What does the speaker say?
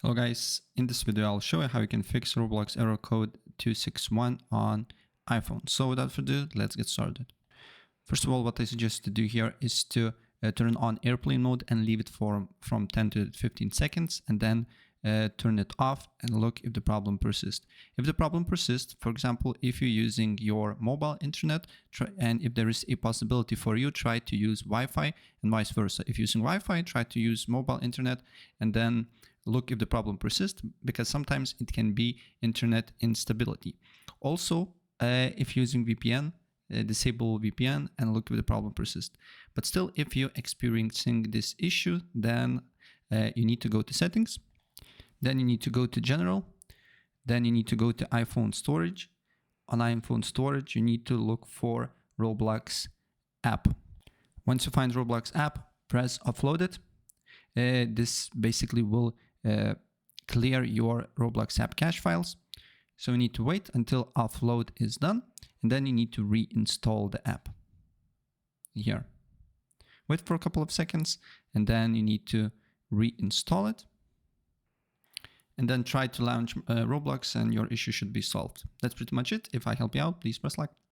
Hello guys, in this video I'll show you how you can fix Roblox error code 261 on iPhone. So without further ado, let's get started. First of all, what I suggest to do here is to turn on airplane mode and leave it from 10 to 15 seconds and then turn it off and look if the problem persists. If the problem persists, for example, if you're using your mobile internet and if there is a possibility for you, try to use Wi-Fi and vice versa. If you're using Wi-Fi, try to use mobile internet and then look if the problem persists, because sometimes it can be internet instability. Also, if using VPN, disable VPN and look if the problem persists. But still, if you're experiencing this issue, then you need to go to settings. Then you need to go to general. Then you need to go to iPhone storage. On iPhone storage, you need to look for Roblox app. Once you find Roblox app, press offload it. This basically will clear your Roblox app cache files. So you need to wait until offload is done, and then you need to reinstall the app here. Wait for a couple of seconds, and then you need to reinstall it. And then try to launch Roblox and your issue should be solved. That's pretty much it. If I help you out, please press like.